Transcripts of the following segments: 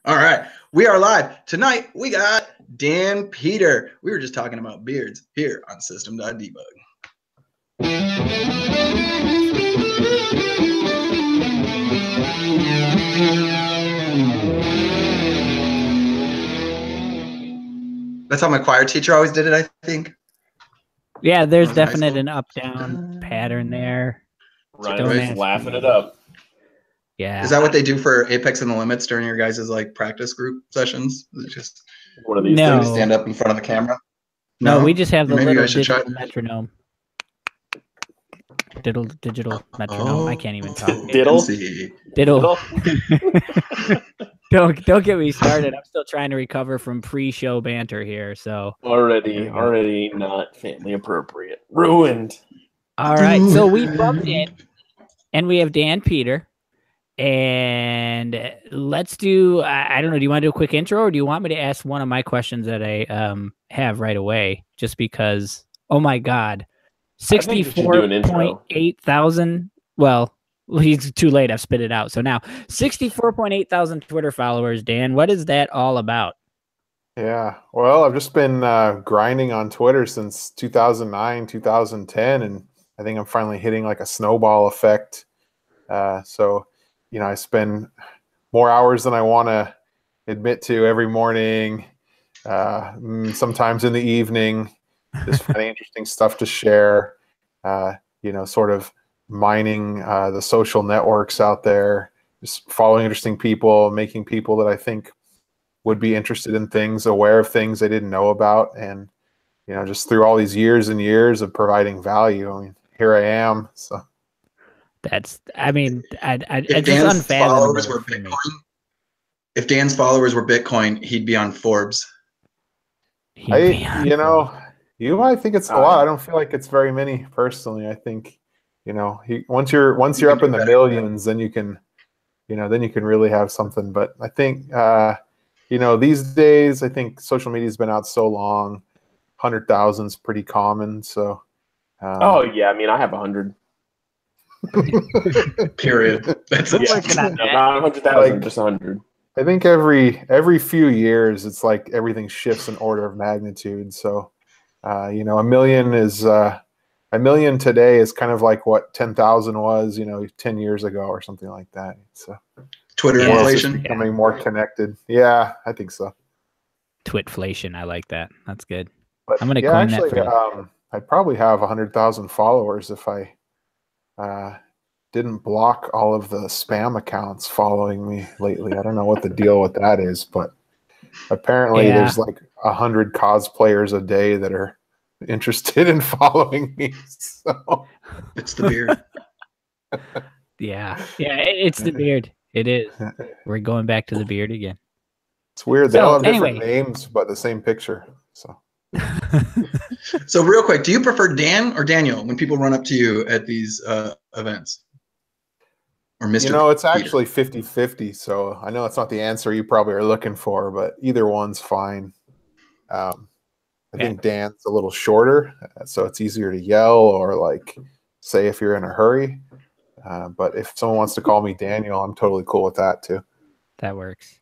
All right, we are live. Tonight, we got Dan Peter. We were just talking about beards here on System.Debug. That's how my choir teacher always did it, I think. Yeah, there's definitely an up-down pattern there. Ryan's laughing it up. Yeah. Is that what they do for Apex and the Limits during your guys' like practice group sessions? Is it just one of these no. stand up in front of the camera? No, we just have the Maybe little digital metronome. Digital metronome. I can't even talk. Diddle. Don't get me started. I'm still trying to recover from pre-show banter here. So already not family appropriate. Ruined. All right. So we bumped in, and we have Dan Peter. And let's do, I don't know, do you want to do a quick intro, or do you want me to ask one of my questions that I have right away? Just because, oh my God, 64.8 thousand, well, he's too late, I've spit it out. So now, 64.8 thousand Twitter followers, Dan, what is that all about? Yeah, well, I've just been grinding on Twitter since 2009, 2010, and I think I'm finally hitting like a snowball effect. So, you know, I spend more hours than I want to admit to every morning, sometimes in the evening, just finding interesting stuff to share, you know, sort of mining the social networks out there, just following interesting people, making people that I think would be interested in things, aware of things they didn't know about. And, you know, just through all these years and years of providing value, I mean, here I am, so. That's, I mean, if Dan's followers were Bitcoin, if Dan's followers were Bitcoin, he'd be on Forbes. I think it's a lot. I don't feel like it's very many personally. I think, you know, once you're up in the millions, then you can really have something. But I think, you know, these days, I think social media's been out so long, 100,000 is pretty common. So. Oh yeah, I mean, I have 100. Period. That's it. Not 100,000, just 100. I think every few years, it's like everything shifts in order of magnitude. So, you know, a million today is kind of like what 10,000 was, you know, 10 years ago or something like that. So, Twitter inflation becoming more connected. Yeah, I think so. Twitflation, I like that. That's good. But I'm gonna coin that for I'd probably have 100,000 followers if I didn't block all of the spam accounts following me lately. I don't know what the deal with that is, but apparently there's like 100 cosplayers a day that are interested in following me. So. It's the beard. Yeah, it's the beard. It is. We're going back to the beard again. It's weird. They all have different names, but the same picture. So. So real quick, do you prefer Dan or Daniel when people run up to you at these events? Or Mr. You know, it's actually 50-50, so I know it's not the answer you probably are looking for, but either one's fine. I think Dan's a little shorter, so it's easier to yell or like say if you're in a hurry. But if someone wants to call me Daniel, I'm totally cool with that too. That works.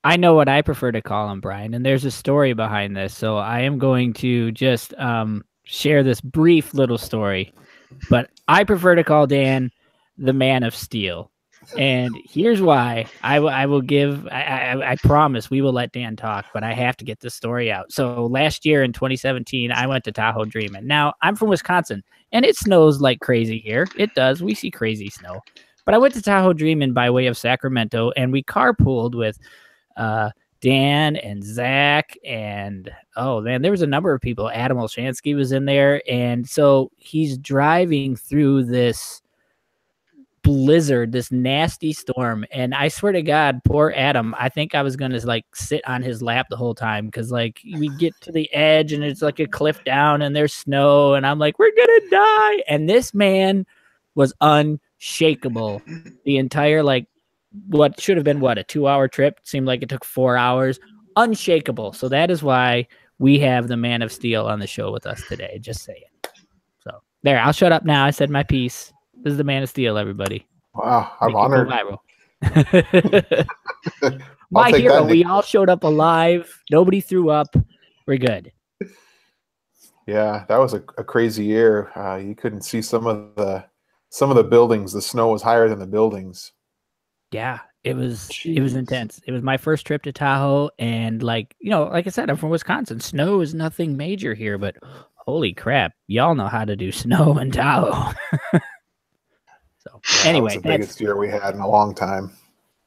I know what I prefer to call him, Brian, and there's a story behind this. So I am going to just share this brief little story. But I prefer to call Dan the Man of Steel. And here's why. I will give, I promise we will let Dan talk, but I have to get this story out. So last year in 2017, I went to Tahoe Dreamin'. Now, I'm from Wisconsin, and it snows like crazy here. It does. We see crazy snow. But I went to Tahoe Dreamin' by way of Sacramento, and we carpooled with Dan and Zach, and oh man, there was a number of people. Adam Olshansky was in there, and so he's driving through this blizzard, this nasty storm, and I swear to God, poor Adam, I think I was gonna like sit on his lap the whole time, because like we get to the edge and it's like a cliff down and there's snow, and I'm like, we're gonna die. And this man was unshakable the entire like what should have been a 2-hour trip seemed like it took 4 hours. Unshakable. So that is why we have the Man of Steel on the show with us today. Just saying. So there, I'll shut up now. I said my piece. This is the Man of Steel, everybody. Wow, I'm honored. My take hero. that, We Nick. all showed up alive. Nobody threw up. We're good. Yeah, that was a crazy year. You couldn't see some of the buildings. The snow was higher than the buildings. Yeah, it was Jeez. intense. It was my first trip to Tahoe, and like like I said, I'm from Wisconsin. Snow is nothing major here, but holy crap, y'all know how to do snow in Tahoe. So Yeah, that was anyway, the biggest year we had in a long time.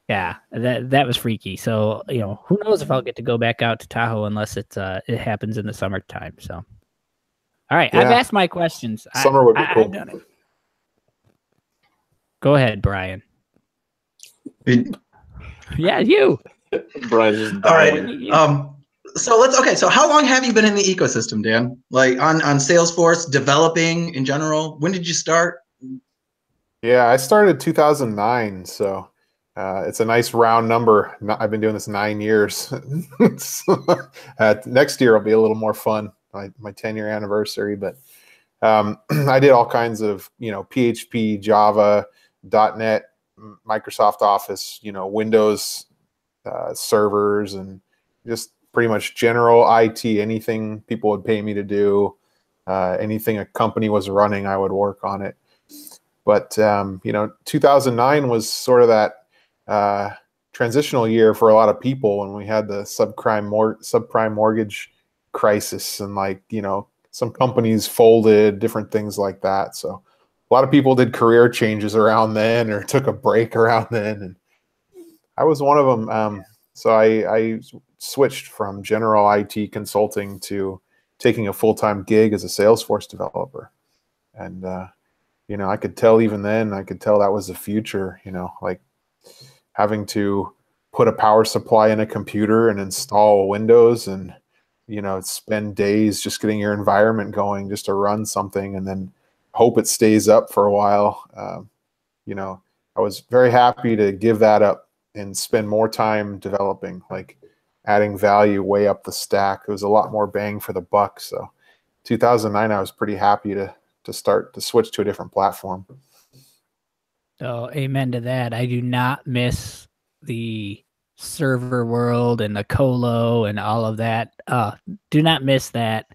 yeah, that was freaky. So who knows if I'll get to go back out to Tahoe unless it happens in the summertime. So all right, I've Yeah. asked my questions. Summer would be I've cool. done it. Go ahead, Brian. Yeah, you. Brian's just All right. dying. So how long have you been in the ecosystem, Dan? Like on Salesforce, developing in general? When did you start? Yeah, I started 2009, so it's a nice round number. I've been doing this 9 years. Next year will be a little more fun, my 10-year anniversary. But I did all kinds of PHP, Java, .NET, Microsoft Office, Windows servers, and just pretty much general IT. Anything people would pay me to do, anything a company was running, I would work on it. But 2009 was sort of that transitional year for a lot of people when we had the subprime mortgage crisis, and some companies folded, different things like that. So a lot of people did career changes around then or took a break around then, and I was one of them. So I switched from general IT consulting to taking a full-time gig as a Salesforce developer, and I could tell even then, I could tell that was the future, like having to put a power supply in a computer and install Windows and, spend days just getting your environment going just to run something and then hope it stays up for a while. I was very happy to give that up and spend more time developing, like adding value way up the stack. It was a lot more bang for the buck. So 2009, I was pretty happy to switch to a different platform. Oh, amen to that. I do not miss the server world and the colo and all of that. Do not miss that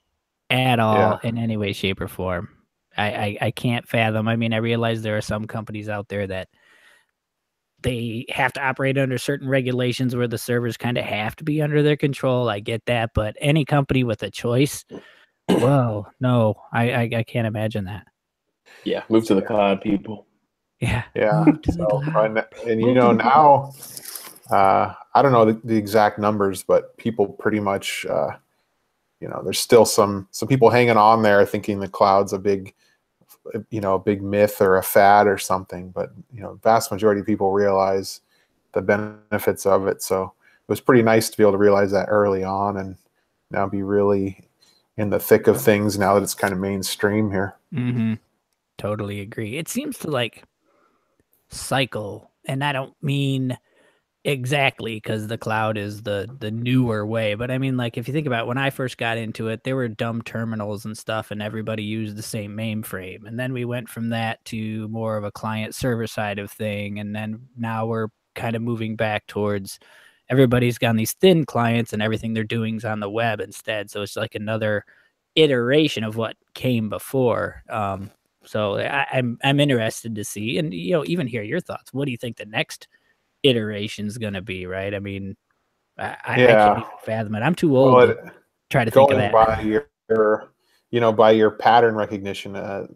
at all in any way, shape, or form. I can't fathom. I mean, I realize there are some companies out there that they have to operate under certain regulations where the servers kind of have to be under their control. I get that, but any company with a choice, whoa, no, I can't imagine that. Yeah, move to the cloud, people. Yeah. And now, I don't know the exact numbers, but people pretty much, there's still some people hanging on there thinking the cloud's a big myth or a fad or something. But, vast majority of people realize the benefits of it. So it was pretty nice to be able to realize that early on and now be really in the thick of things now that it's kind of mainstream here. Mm-hmm. Totally agree. It seems to cycle, and I don't mean exactly because the cloud is the newer way, but I mean, if you think about it, when I first got into it, there were dumb terminals and stuff, and everybody used the same mainframe. And then we went from that to more of a client server side of thing, and then now we're kind of moving back towards everybody's got these thin clients, and everything they're doing is on the web instead. So it's like another iteration of what came before. So I'm interested to see, and even hear your thoughts. What do you think the next iteration is going to be? Right? I mean, I can't even fathom it. I'm too old to try to think of that. By your pattern recognition, that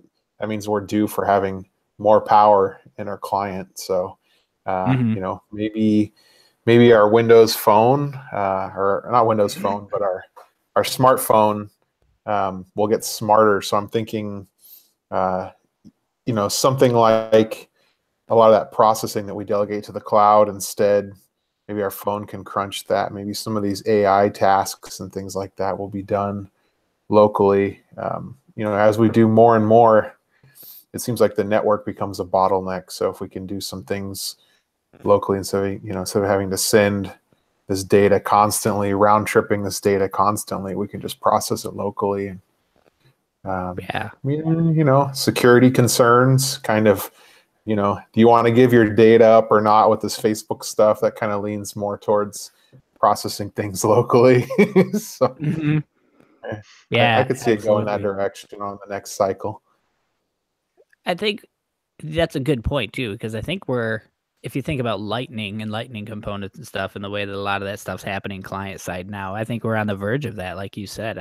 means we're due for having more power in our client. So, maybe our Windows phone, or not Windows phone, but our smartphone will get smarter. So I'm thinking, something like a lot of that processing that we delegate to the cloud instead, maybe our phone can crunch that. Maybe some of these AI tasks and things like that will be done locally. As we do more and more, it seems like the network becomes a bottleneck. So if we can do some things locally instead of having to send this data constantly, round tripping this data constantly, we can just process it locally. Security concerns kind of you know, do you want to give your data up or not with this Facebook stuff? That kind of leans more towards processing things locally. So Yeah, I could see it going that absolutely. direction on the next cycle. I think that's a good point too, because I think if you think about Lightning and Lightning components and stuff, and the way that a lot of that stuff's happening client side now, I think we're on the verge of that. Like you said,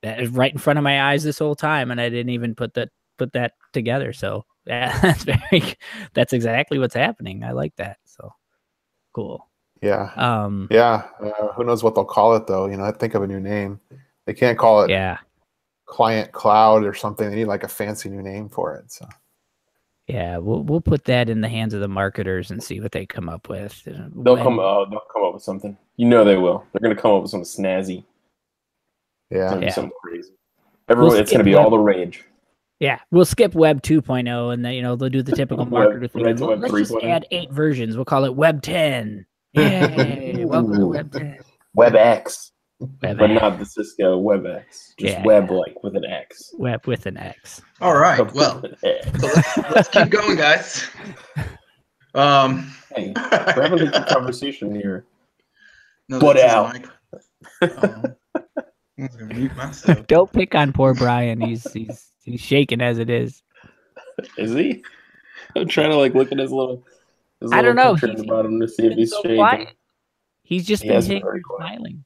that is right in front of my eyes this whole time, and I didn't even put that together. So yeah, that's exactly what's happening. I like that. So cool. Yeah. Um. Yeah. Who knows what they'll call it though? You know, I think of a new name. They can't call it Yeah. Client Cloud or something. They need like a fancy new name for it. So. Yeah, we'll put that in the hands of the marketers and see what they come up with. They'll come up with something. You know they will. They're gonna come up with something snazzy. It's Yeah. gonna be something crazy. Everyone, it's gonna be all the rage. Yeah, we'll skip Web 2.0 and then they'll do the typical marketer thing. right to Web Let's just 3.0. add 8 versions. We'll call it Web 10. Yay! Welcome to Web 10. WebX. Web But X. not the Cisco WebX. Just like with an X. Web with an X. All right. Well, so let's keep going, guys. Hey, we're having a good conversation here. No, Butt that's out. his mic. I'm gonna mute myself. Don't pick on poor Brian. He's shaking as it is. Is he? I'm trying to look at his little I don't know. picture in the bottom to see if he's so shaking. quiet. He's just been has sitting been very here quiet. smiling.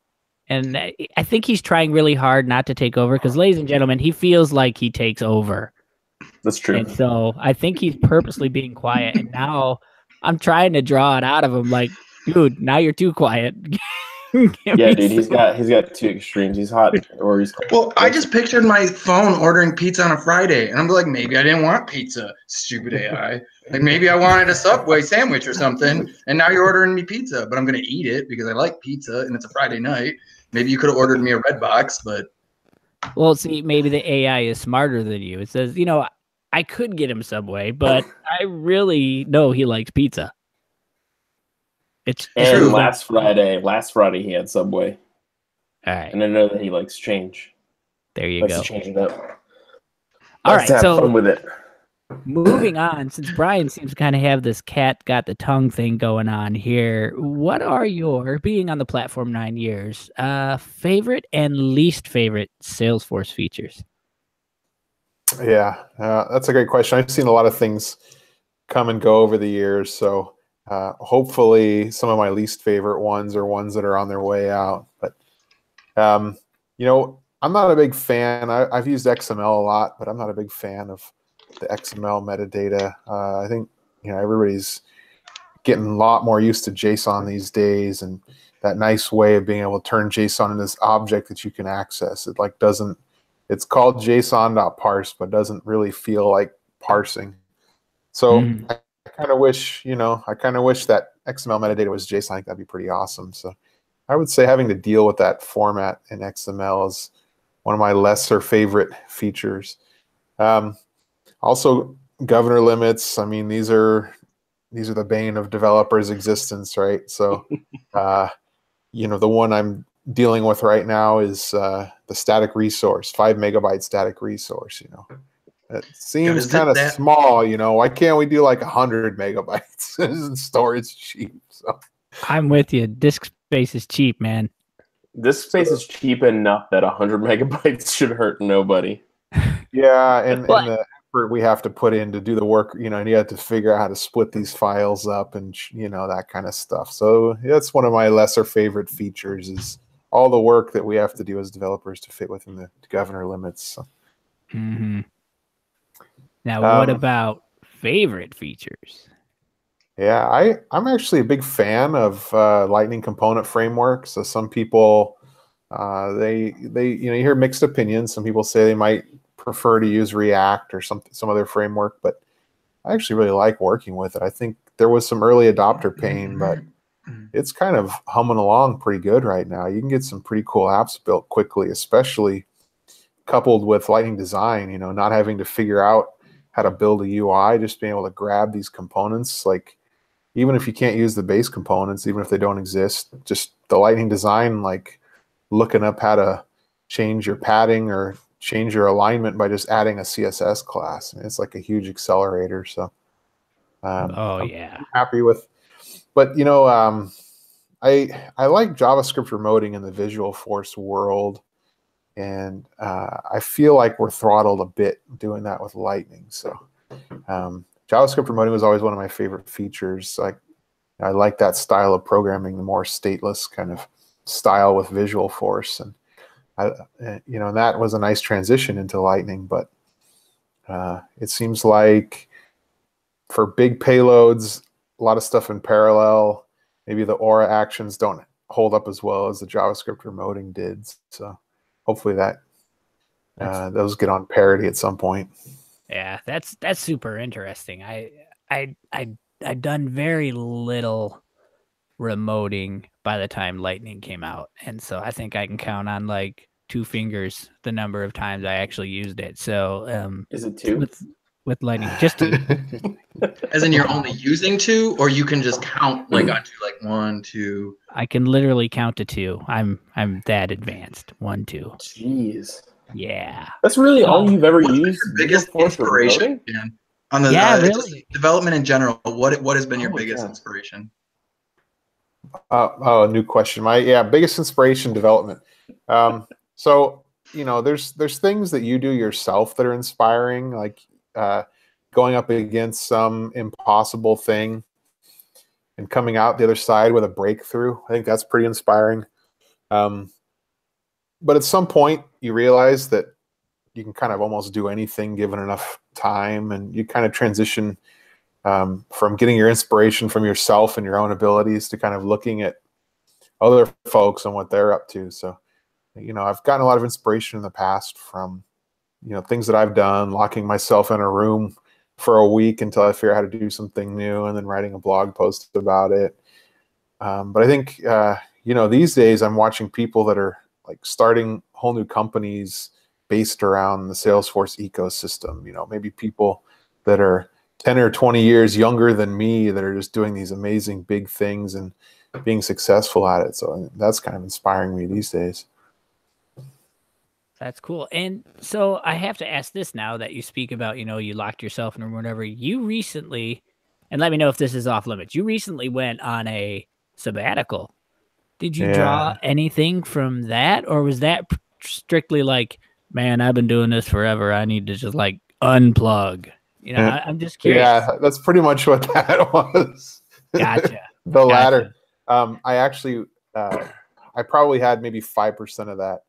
And I think he's trying really hard not to take over because, ladies and gentlemen, he feels like he takes over. That's true. And so I think he's purposely being quiet. And now I'm trying to draw it out of him like, dude, now you're too quiet. Yeah, dude, he's got two extremes. He's hot or he's cold. Well, I just pictured my phone ordering pizza on a Friday, and I'm like, maybe I didn't want pizza, stupid AI. Like maybe I wanted a Subway sandwich or something, and now you're ordering me pizza, but I'm gonna eat it because I like pizza and it's a Friday night. Maybe you could have ordered me a Red Box, but well, see, maybe the AI is smarter than you. It says, I could get him Subway, but I really know he likes pizza. It's and true. last Friday he had Subway. All right. And I know that he likes change. There you Likes go. to change it up. All Likes to right, have so fun with it. moving on, since Brian seems to kind of have this cat got the tongue thing going on here, what are your, being on the platform 9 years, favorite and least favorite Salesforce features? Yeah, that's a great question. I've seen a lot of things come and go over the years, so hopefully some of my least favorite ones are ones that are on their way out. But I'm not a big fan. I've used XML a lot, but I'm not a big fan of the XML metadata. I think everybody's getting a lot more used to JSON these days, and that nice way of being able to turn JSON into this object that you can access. It doesn't. It's called JSON.parse, but doesn't really feel like parsing. So I kind of wish, that XML metadata was JSON. I think that'd be pretty awesome. So I would say having to deal with that format in XML is one of my lesser favorite features. Also, governor limits. I mean, these are the bane of developers' existence, right? So, the one I'm dealing with right now is the static resource, 5 megabyte static resource. It seems kind of small. Why can't we do like 100 megabytes? And storage cheap. So I'm with you. Disk space is cheap, man. Disk space is cheap enough that 100 megabytes should hurt nobody. Yeah, and the effort we have to put in to do the work, and you have to figure out how to split these files up and that kind of stuff. So that's one of my lesser favorite features is all the work that we have to do as developers to fit within the governor limits. So. Now, what about favorite features? Yeah, I'm actually a big fan of Lightning Component Framework. So some people, they you hear mixed opinions. Some people say they might prefer to use React or some other framework, but I actually really like working with it. I think there was some early adopter pain, but it's kind of humming along pretty good right now. You can get some pretty cool apps built quickly, especially coupled with Lightning Design, not having to figure out how to build a UI, just being able to grab these components. Like, even if you can't use the base components, even if they don't exist, just the Lightning Design, like looking up how to change your padding or change your alignment by just adding a CSS class. It's like a huge accelerator. So Oh I'm yeah. happy with, but you know, I like JavaScript remoting in the Visual Force world, and I feel like we're throttled a bit doing that with Lightning. So JavaScript remoting was always one of my favorite features. I like that style of programming, the more stateless kind of style with Visual Force, and you know, and that was a nice transition into Lightning. But it seems like for big payloads, a lot of stuff in parallel. Maybe the Aura actions don't hold up as well as the JavaScript remoting did. So hopefully that those get on parity at some point. Yeah, that's super interesting. I done very little remoting by the time Lightning came out, and so I think I can count on like 2 fingers the number of times I actually used it. So Is it 2? with Lightning, just 2. As in, you're only using 2, or you can just count like onto like 1, 2. I can literally count to 2. I'm that advanced. 1, 2. Jeez. Yeah. That's really all you've ever What's been used? your biggest inspiration, Dan? On the really. just development in general, what has been your biggest God. inspiration? Oh, new question. My biggest inspiration development. So you know, there's things that you do yourself that are inspiring, like going up against some impossible thing and coming out the other side with a breakthrough. I think that's pretty inspiring. But at some point, you realize that you can kind of almost do anything given enough time, and you kind of transition from getting your inspiration from yourself and your own abilities to kind of looking at other folks and what they're up to. So, you know, I've gotten a lot of inspiration in the past from, you know, things that I've done, locking myself in a room for a week until I figure out how to do something new, and then writing a blog post about it. But I think, you know, these days I'm watching people that are like starting whole new companies based around the Salesforce ecosystem. You know, maybe people that are 10 or 20 years younger than me that are just doing these amazing big things and being successful at it. So that's kind of inspiring me these days. That's cool. And so I have to ask this now that you speak about, you know, you locked yourself in or whatever. You recently, and let me know if this is off limits, you recently went on a sabbatical. Did you draw anything from that? Or was that strictly like, man, I've been doing this forever. I need to just like unplug. You know, I'm just curious. Yeah, that's pretty much what that was. Gotcha. The latter. I actually, I probably had maybe 5% of that,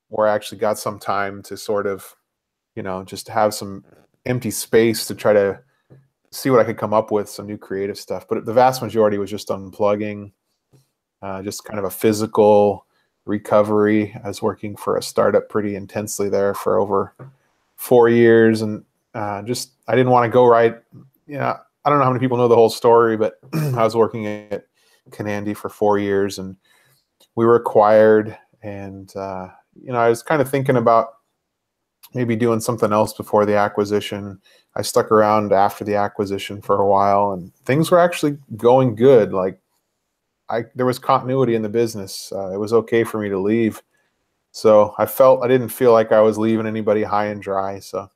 where I actually got some time to sort of, you know, just have some empty space to try to see what I could come up with, some new creative stuff. But the vast majority was just unplugging, just kind of a physical recovery. I was working for a startup pretty intensely there for over 4 years, and just I didn't want to go right. You know, I don't know how many people know the whole story, but I was working at Canandy for 4 years, and we were acquired, and you know, I was kind of thinking about maybe doing something else before the acquisition. I stuck around after the acquisition for a while, and things were actually going good. Like there was continuity in the business. It was okay for me to leave. So I didn't feel like I was leaving anybody high and dry. So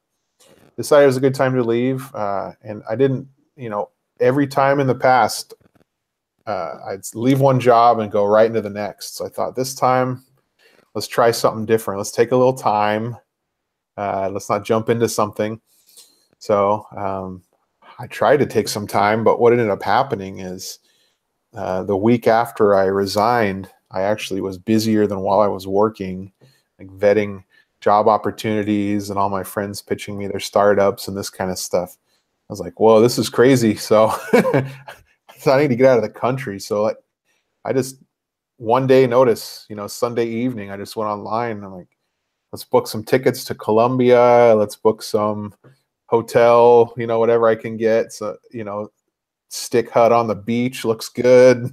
decided it was a good time to leave. And I didn't, you know, every time in the past, I'd leave one job and go right into the next. So I thought this time, let's try something different. Let's take a little time. Let's not jump into something. So I tried to take some time, but what ended up happening is the week after I resigned, I actually was busier than while I was working, like vetting job opportunities and all my friends pitching me their startups and this kind of stuff. I was like, whoa, this is crazy. So, so I need to get out of the country. So I just one day notice, you know, Sunday evening, I just went online and I'm like, let's book some tickets to Colombia. Let's book some hotel, you know, whatever I can get. So, you know, stick hut on the beach looks good.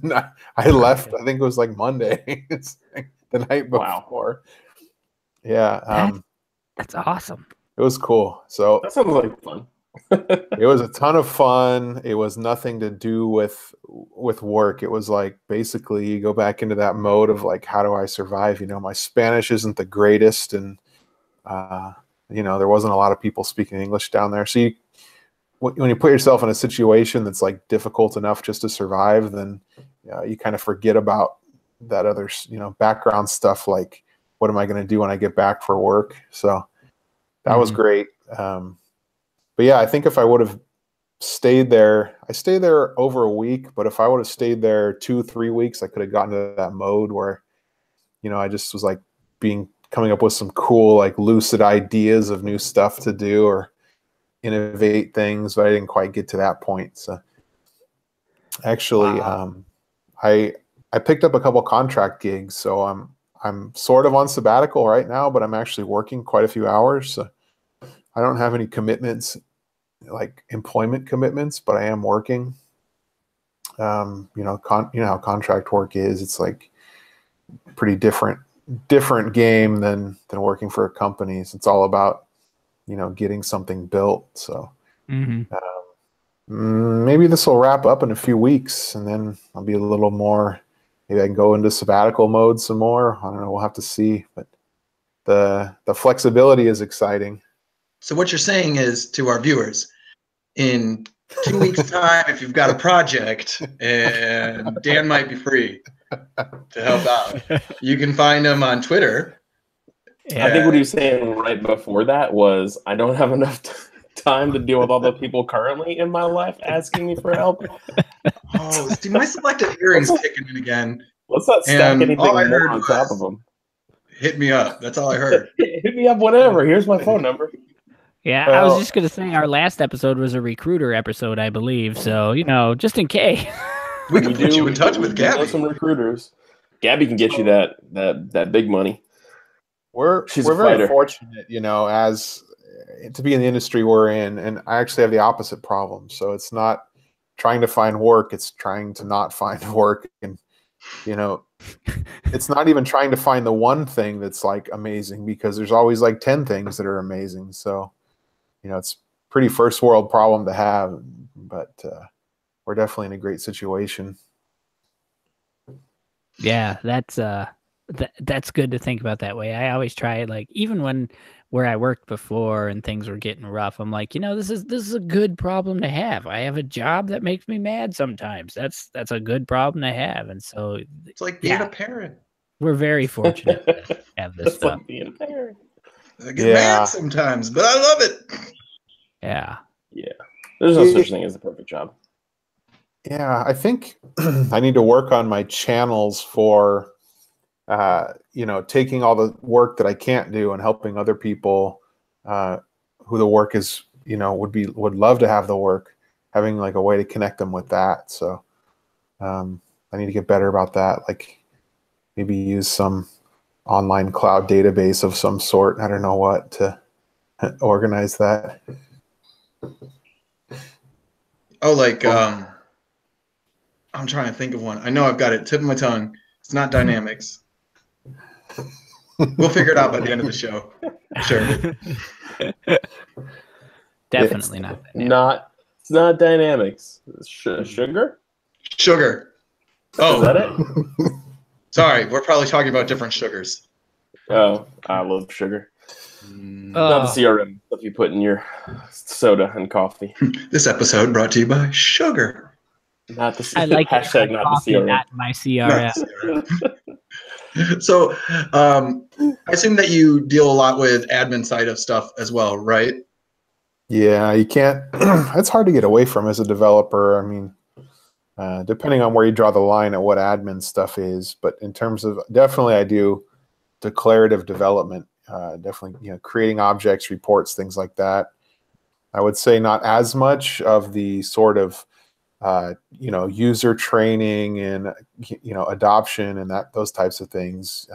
I left, I think it was like Monday. It's like the night before. Wow. Yeah. That's awesome. It was cool. So that sounds like fun. It was a ton of fun. It was nothing to do with work. It was like basically you go back into that mode of like, how do I survive? You know, my Spanish isn't the greatest, and you know, there wasn't a lot of people speaking English down there. So when you put yourself in a situation that's like difficult enough just to survive, then you kind of forget about that other, background stuff. Like, what am I going to do when I get back for work? So that was great. But yeah, I think if I would have stayed there, I stayed there over a week, but if I would have stayed there 2-3 weeks, I could have gotten to that mode where, I just was like coming up with some cool, like lucid ideas of new stuff to do or innovate things, but I didn't quite get to that point. So actually, I picked up a couple contract gigs, so I'm sort of on sabbatical right now, but I'm actually working quite a few hours. So I don't have any commitments, like employment commitments, but I am working. You know how contract work is. It's like pretty different game than working for companies. It's all about, getting something built. So maybe this will wrap up in a few weeks, and then I'll be a little more, maybe I can go into sabbatical mode some more. I don't know. We'll have to see, but the flexibility is exciting. So what you're saying is to our viewers, in 2 weeks' time, if you've got a project and Dan might be free to help out, you can find him on Twitter. I think what he was saying right before that was, I don't have enough time to deal with all the people currently in my life asking me for help. Oh, see, my selective hearing's kicking in again. Let's not stack anything all I more heard on top was, of them. Hit me up. That's all I heard. Hit me up whenever. Here's my phone number. Yeah, I was just going to say our last episode was a recruiter episode, I believe. So, just in case. We can put you in touch with Gabby. Know some recruiters. Gabby can get you that big money. We're very fortunate, as to be in the industry we're in, and I actually have the opposite problem. So it's not trying to find work, it's trying to not find work. And, it's not even trying to find the one thing that's like amazing, because there's always like 10 things that are amazing. So, it's pretty first world problem to have, but we're definitely in a great situation. Yeah, that's good to think about that way. I always try it, like, even where I worked before and things were getting rough, I'm like, this is a good problem to have. I have a job that makes me mad sometimes. That's a good problem to have. And so it's like being a parent. We're very fortunate to have this stuff. Like being a parent. I get mad sometimes, but I love it. Yeah. Yeah. There's no such thing as the perfect job. Yeah, I think I need to work on my channels for taking all the work that I can't do and helping other people who the work is, would love to have the work, having like a way to connect them with that. So I need to get better about that. Like maybe use some online cloud database of some sort. I don't know what to organize that. Oh, like I'm trying to think of one. I know I've got it tip of my tongue. It's not Dynamics. We'll figure it out by the end of the show. Sure. Definitely not. It's not Dynamics. Sugar? Sugar. Oh. Is that it? Sorry, we're probably talking about different sugars. Oh, I love sugar. Not the CRM stuff you put in your soda and coffee. This episode brought to you by sugar. Not the I like hashtag not coffee, the CRM. not my CRM. So I assume that you deal a lot with admin side of stuff as well, right? Yeah, you can't. It's hard to get away from as a developer. I mean, depending on where you draw the line at what admin stuff is, but in terms of definitely, I do declarative development. Definitely, creating objects, reports, things like that. I would say not as much of the sort of user training and adoption and those types of things,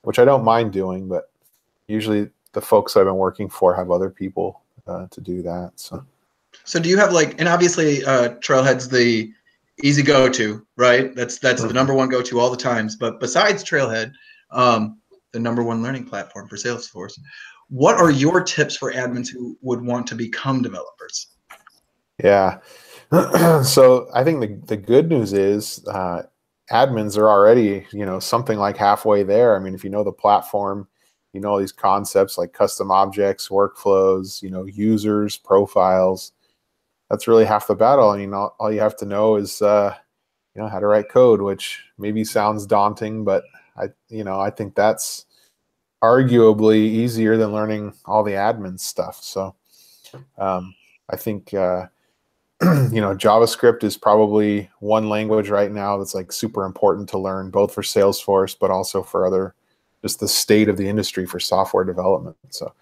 which I don't mind doing, but usually the folks I've been working for have other people to do that. So do you have and obviously Trailhead's the easy go-to, right? That's the number one go-to all the times. But besides Trailhead, the number one learning platform for Salesforce, what are your tips for admins who would want to become developers? Yeah. So I think the good news is admins are already, something like halfway there. I mean, if you know the platform, all these concepts like custom objects, workflows, users, profiles, that's really half the battle. I mean, all you have to know is how to write code, which maybe sounds daunting, but I think that's arguably easier than learning all the admin stuff. So I think JavaScript is probably one language right now that's like super important to learn, both for Salesforce but also for just the state of the industry for software development. So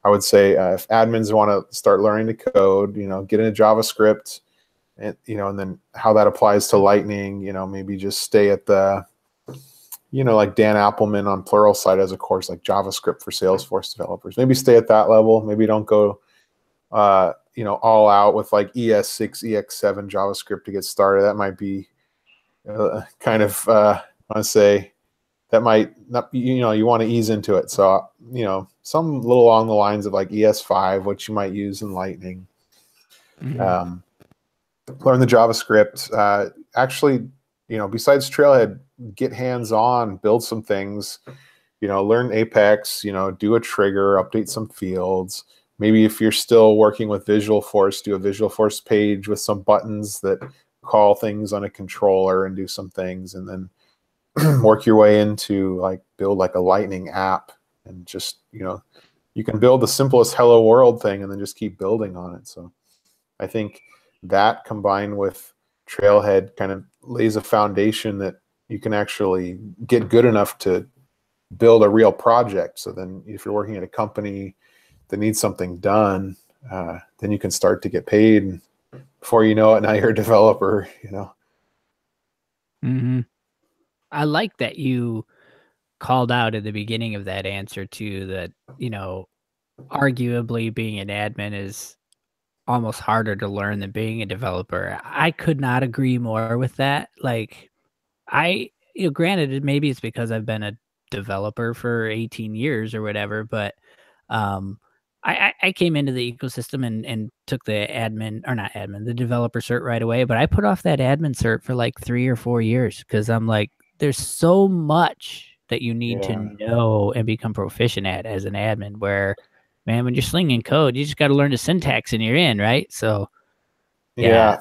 I would say if admins want to start learning to code, get into JavaScript, and then how that applies to Lightning, maybe just stay at the, like Dan Appleman on Pluralsight as a course, like JavaScript for Salesforce developers. Maybe stay at that level. Maybe don't go, all out with like ES6, EX7 JavaScript to get started. That might be kind of, I want to say, that might not, you want to ease into it. So, some little along the lines of like ES5, what you might use in Lightning. Mm-hmm. Learn the JavaScript. Actually, besides Trailhead, get hands-on, build some things, learn Apex, do a trigger, update some fields. Maybe if you're still working with Visualforce, do a Visualforce page with some buttons that call things on a controller and do some things, and then work your way into build like a Lightning app, and just, you can build the simplest hello world thing and then just keep building on it. So I think that combined with Trailhead kind of lays a foundation that you can actually get good enough to build a real project. So then if you're working at a company that needs something done, then you can start to get paid. And before you know it, now you're a developer, Mm-hmm. I like that you called out at the beginning of that answer too, that, arguably being an admin is almost harder to learn than being a developer. I could not agree more with that. Like, granted, maybe it's because I've been a developer for 18 years or whatever, but I came into the ecosystem and took the the developer cert right away, but I put off that admin cert for like 3 or 4 years because I'm like, there's so much that you need to know and become proficient at as an admin, where, man, when you're slinging code, you just got to learn the syntax and you're in, right? So, yeah.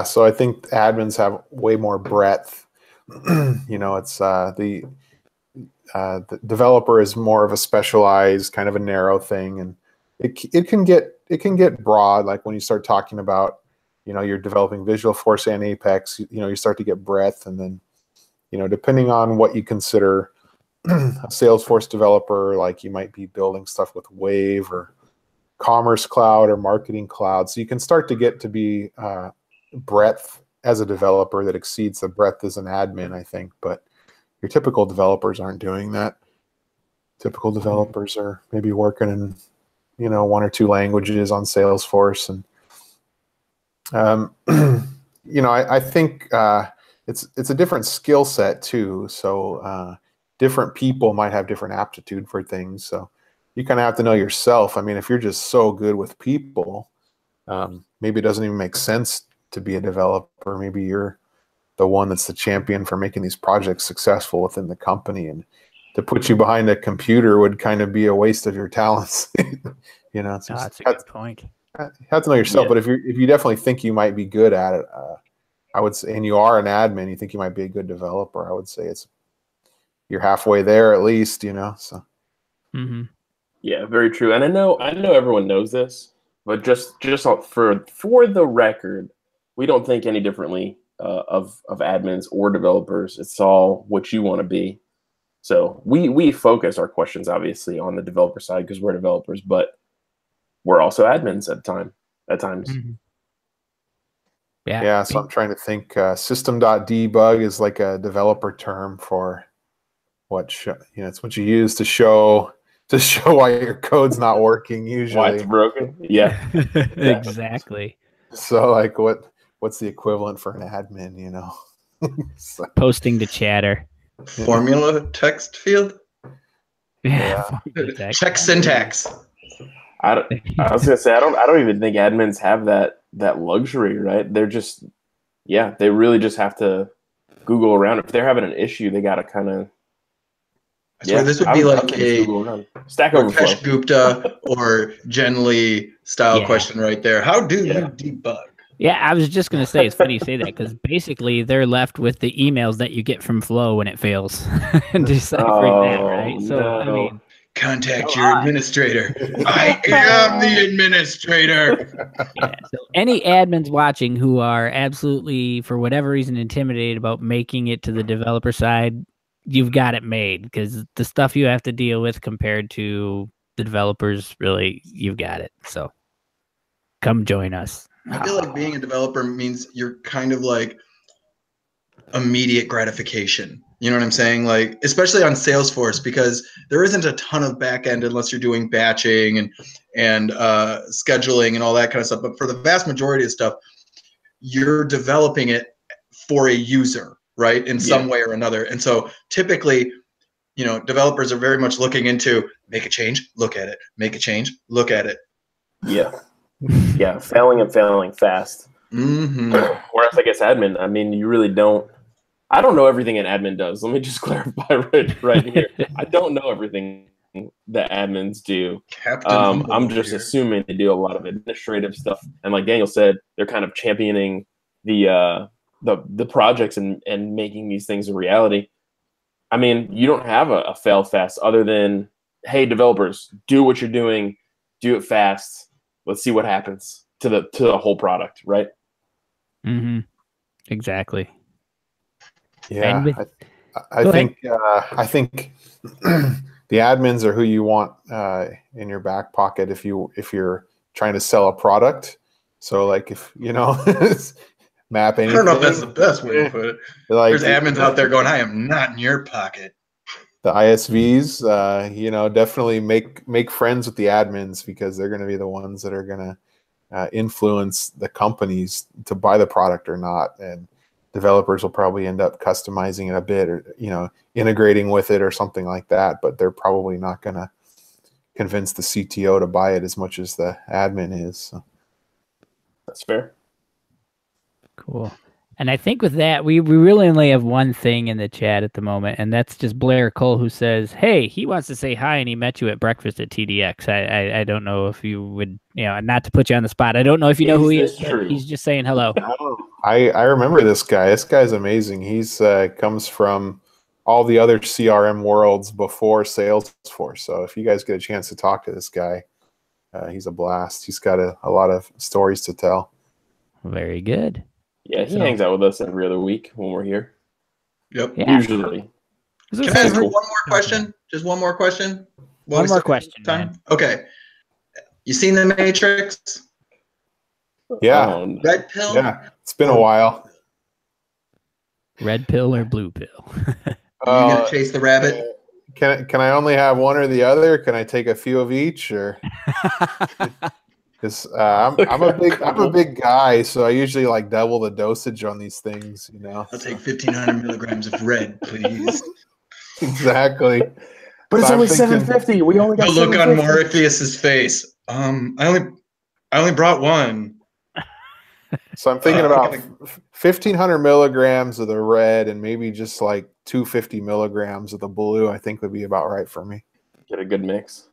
So I think admins have way more breadth. It's the developer is more of a specialized, kind of a narrow thing, and it can get broad. Like when you start talking about, you're developing Visualforce and Apex, you start to get breadth, and then, depending on what you consider a Salesforce developer, like you might be building stuff with Wave or Commerce Cloud or Marketing Cloud. So you can start to get to be breadth as a developer that exceeds the breadth as an admin, I think. But your typical developers aren't doing that. Typical developers are maybe working in, 1 or 2 languages on Salesforce. And, I think it's a different skill set too. So different people might have different aptitude for things. So you kind of have to know yourself. I mean, if you're just so good with people, maybe it doesn't even make sense to be a developer. Maybe you're the one that's the champion for making these projects successful within the company, and to put you behind a computer would kind of be a waste of your talents. That's a good point. You have to know yourself. But if you definitely think you might be good at it, I would say, and you are an admin, you think you might be a good developer, I would say you're halfway there at least, so. Mm-hmm. Yeah, very true. And I know everyone knows this, but just for the record, we don't think any differently of admins or developers. It's all what you want to be. So we focus our questions obviously on the developer side because we're developers, but we're also admins at times. Mm-hmm. Yeah. So I'm trying to think. System.debug is like a developer term for it's what you use to show why your code's not working usually. Why it's broken. Yeah. Exactly. So like what's the equivalent for an admin, So, posting to chatter. Formula text field? Yeah. Check syntax. I was gonna say I don't even think admins have that luxury, right? They're just they really just have to Google around. If they're having an issue, they gotta kind of this would be like a Stack Overflow, Rakesh Gupta or Jen Lee style question right there. How do you debug? Yeah, I was just going to say, it's funny you say that, because basically they're left with the emails that you get from Flow when it fails and deciphering that, right? So, no. I mean, Contact your administrator. I am the administrator. yeah. So any admins watching who are absolutely, for whatever reason, intimidated about making it to the developer side, you've got it made, because the stuff you have to deal with compared to the developers, really, you've got it. So come join us. I feel like being a developer means you're kind of like immediate gratification. You know what I'm saying? Like, especially on Salesforce, because there isn't a ton of back end unless you're doing batching and scheduling and all that kind of stuff. But for the vast majority of stuff, you're developing it for a user, right? In some way or another. And so typically, you know, developers are very much looking into make a change, look at it, make a change, look at it. Yeah. Yeah. Failing and failing fast. Mm-hmm. Whereas I guess admin, I mean, you really don't. I don't know everything an admin does. Let me just clarify right here. I don't know everything that admins do. I'm just assuming they do a lot of administrative stuff. And like Daniel said, they're kind of championing the projects and making these things a reality. I mean, you don't have a fail fast other than, hey, developers, do what you're doing, do it fast. Let's see what happens to the whole product, right? Mm-hmm. Exactly. Yeah, I think the admins are who you want in your back pocket if you're trying to sell a product. So like if you know map anything. I don't know if that's the best way to put it. Like, there's admins out there going, I am not in your pocket. The ISVs, you know, definitely make friends with the admins, because they're going to be the ones that are going to influence the companies to buy the product or not. And developers will probably end up customizing it a bit, or, you know, integrating with it or something like that, but they're probably not going to convince the CTO to buy it as much as the admin is. So. That's fair. Cool. And I think with that, we really only have one thing in the chat at the moment, and that's just Blair Cole, who says, hey, he wants to say hi, and he met you at breakfast at TDX. I don't know if you would, you know, not to put you on the spot, I don't know if you know who he is. He's just saying hello. I remember this guy. This guy's amazing. He's comes from all the other CRM worlds before Salesforce. So if you guys get a chance to talk to this guy, he's a blast. He's got a lot of stories to tell. Very good. Yeah, he hangs out with us every other week when we're here. Yep. Yeah. Usually. Can I ask one more question? Just one more question? One more question, man. Okay. You seen The Matrix? Yeah. Red pill? Yeah. It's been a while. Red pill or blue pill? Are you going to chase the rabbit? Can I only have one or the other? Can I take a few of each, or? Because I'm a big guy, so I usually like double the dosage on these things, you know. I'll take 1,500 milligrams of red, please. Exactly. But So it's I'm only thinking- 750. We only got The look on 750. Morpheus's face. I only brought one. So I'm thinking about 1,500 milligrams of the red and maybe just like 250 milligrams of the blue. I think would be about right for me. Get a good mix.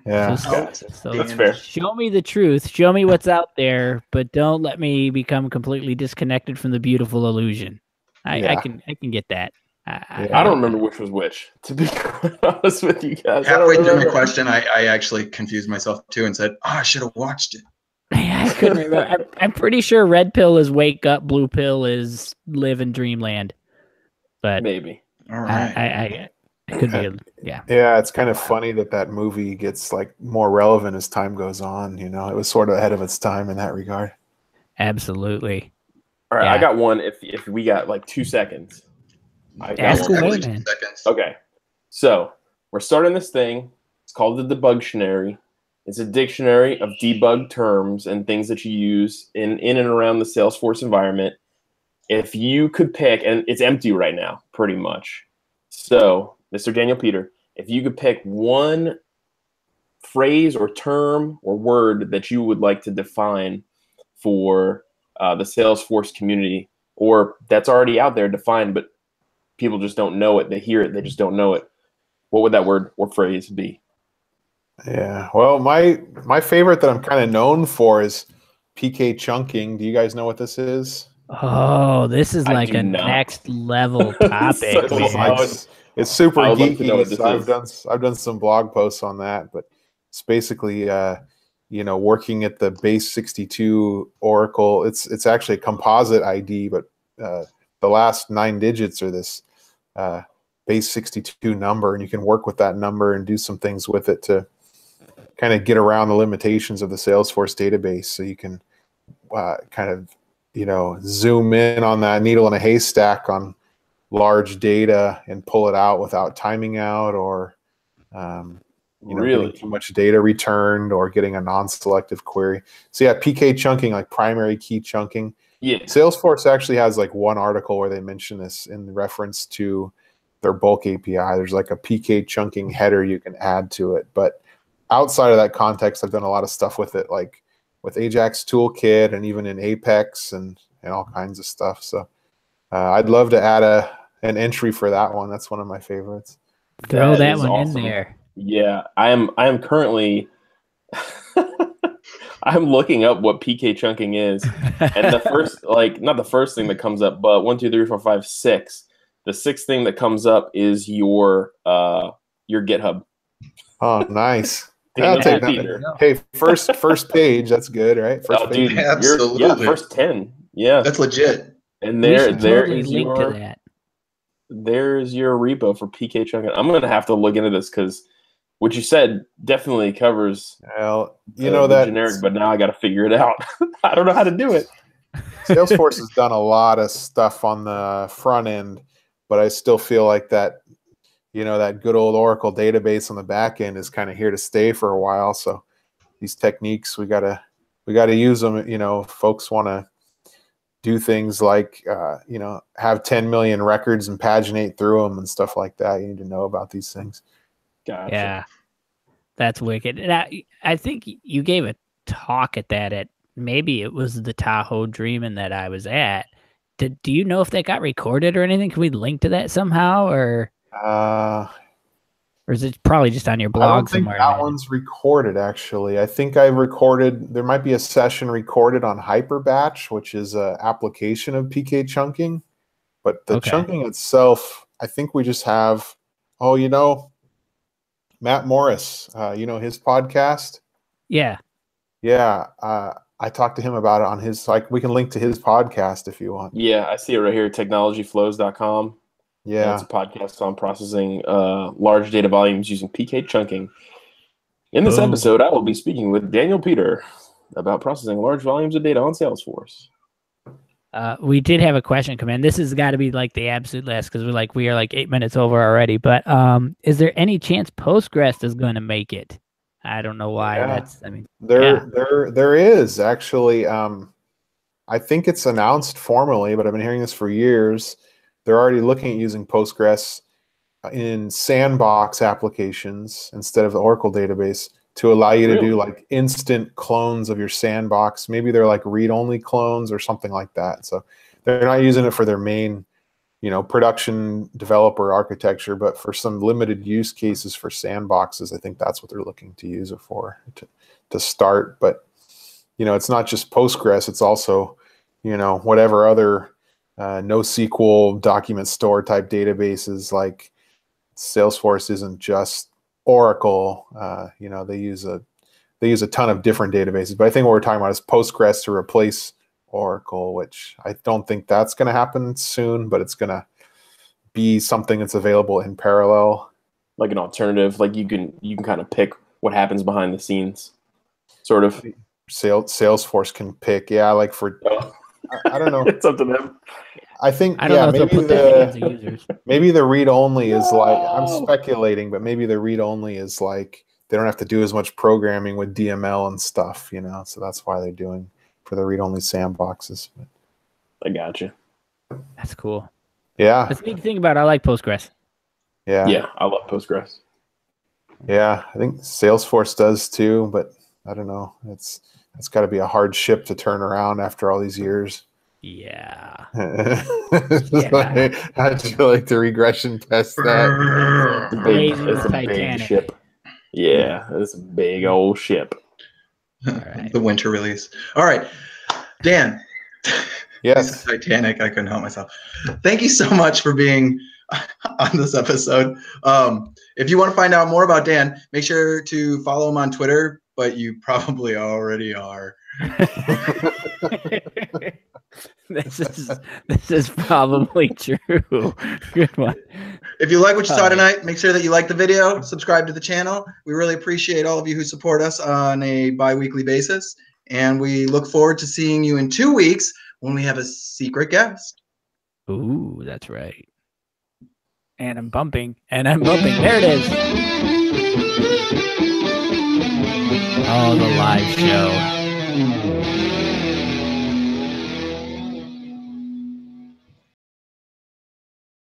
Yeah. So That's fair. show me the truth. Show me what's out there, but don't let me become completely disconnected from the beautiful illusion. I can get that. I don't remember which was which, to be quite honest with you guys. Halfway through my question, I actually confused myself too and said, I should have watched it. I couldn't remember. I'm pretty sure red pill is wake up, blue pill is live in dreamland. But maybe. All right. I could be, yeah. Yeah, it's kind of funny that movie gets like more relevant as time goes on. You know, it was sort of ahead of its time in that regard. Absolutely. All right, Yeah. I got one. If we got like 2 seconds. Ask At away, least man. seconds. Okay, so we're starting this thing. It's called the Debugtionary. It's a dictionary of debug terms and things that you use in and around the Salesforce environment. If you could pick, and it's empty right now, pretty much. So, Mr. Daniel Peter, if you could pick one phrase or term or word that you would like to define for the Salesforce community, or that's already out there defined, but people just don't know it. They hear it, they just don't know it. What would that word or phrase be? Yeah. Well, my favorite that I'm kind of known for is PK chunking. Do you guys know what this is? Oh, this is I like do a not. next level topic, So man. It's super I would like to know geeky. what this So I've done some blog posts on that, but it's basically working at the base 62 Oracle. It's actually a composite ID, but the last 9 digits are this base 62 number, and you can work with that number and do some things with it to kind of get around the limitations of the Salesforce database. So you can kind of zoom in on that needle in a haystack on large data and pull it out without timing out or Really? getting too much data returned or getting a non-selective query. So yeah, PK chunking, like primary key chunking. Yeah. Salesforce actually has like one article where they mention this in reference to their bulk API. There's like a PK chunking header you can add to it. But outside of that context, I've done a lot of stuff with it, like with Ajax Toolkit and even in Apex and all kinds of stuff. So I'd love to add an entry for that one. That's one of my favorites. Throw that is one awesome. in there. Yeah, I am currently I'm looking up what PK chunking is. And the first, not the first thing that comes up, but 1, 2, 3, 4, 5, 6. The 6th thing that comes up is your GitHub. Oh, nice. Daniel I'll take Peter. that. Hey, first page, that's good, right? First page. Dude, Absolutely. first 10. Yeah. That's legit. And We there should totally is link your to that. there's your repo for PK chunking. I'm gonna have to look into this because what you said definitely covers Well, the generic, but now I got to figure it out. I don't know how to do it. Salesforce has done a lot of stuff on the front end, but I still feel like that good old Oracle database on the back end is kind of here to stay for a while. So these techniques, we gotta use them. Folks want to do things like have 10 million records and paginate through them and stuff like that. You need to know about these things. Gotcha. Yeah, that's wicked. And I think you gave a talk at that maybe it was the Tahoe Dreamin' that I was at. Do you know if that got recorded or anything? Can we link to that somehow, or is it probably just on your blog I don't think somewhere? that one's recorded, actually. I think I recorded, there might be a session recorded on Hyperbatch, which is an application of PK chunking. But the chunking itself, I think we just have, Matt Morris, his podcast? Yeah. Yeah. I talked to him about it on his, we can link to his podcast if you want. Yeah, I see it right here, technologyflows.com. Yeah. It's a podcast on processing large data volumes using PK chunking. In this episode, I will be speaking with Daniel Peter about processing large volumes of data on Salesforce. We did have a question come in. This has got to be like the absolute last because we are like 8 minutes over already. But is there any chance Postgres is going to make it? I don't know why. Yeah. There is actually. I think it's announced formally, but I've been hearing this for years. They're already looking at using Postgres in sandbox applications instead of the Oracle database to allow you to do like instant clones of your sandbox. Maybe they're like read-only clones or something like that. So they're not using it for their main, production developer architecture, but for some limited use cases for sandboxes, I think that's what they're looking to use it for to start. But, it's not just Postgres. It's also, whatever other NoSQL document store type databases. Like Salesforce isn't just Oracle. They use a ton of different databases, but I think what we're talking about is Postgres to replace Oracle, which I don't think that's going to happen soon, but it's going to be something that's available in parallel, like an alternative. Like you can kind of pick what happens behind the scenes, sort of. Salesforce can pick, like for I don't know. It's up to them. I think I don't know if they'll put that in the hands of users. Maybe the read only is like, I'm speculating, but maybe the read only is like they don't have to do as much programming with DML and stuff, so that's why they're doing for the read only sandboxes. I gotcha. That's cool. Yeah. That's the big thing about it. I like Postgres. Yeah, I love Postgres. Yeah, I think Salesforce does too, but I don't know. It's got to be a hard ship to turn around after all these years. Yeah. How'd you like to regression test that? It's a big ship. Yeah, it's a big old ship. right. The winter release. All right, Dan. Yes. Titanic. I couldn't help myself. Thank you so much for being on this episode. If you want to find out more about Dan, make sure to follow him on Twitter, but you probably already are. This is probably true. Good one. If you like what you saw tonight, make sure that you like the video, subscribe to the channel. We really appreciate all of you who support us on a bi-weekly basis. And we look forward to seeing you in 2 weeks when we have a secret guest. Ooh, that's right. And I'm bumping. There it is. Oh, the live show.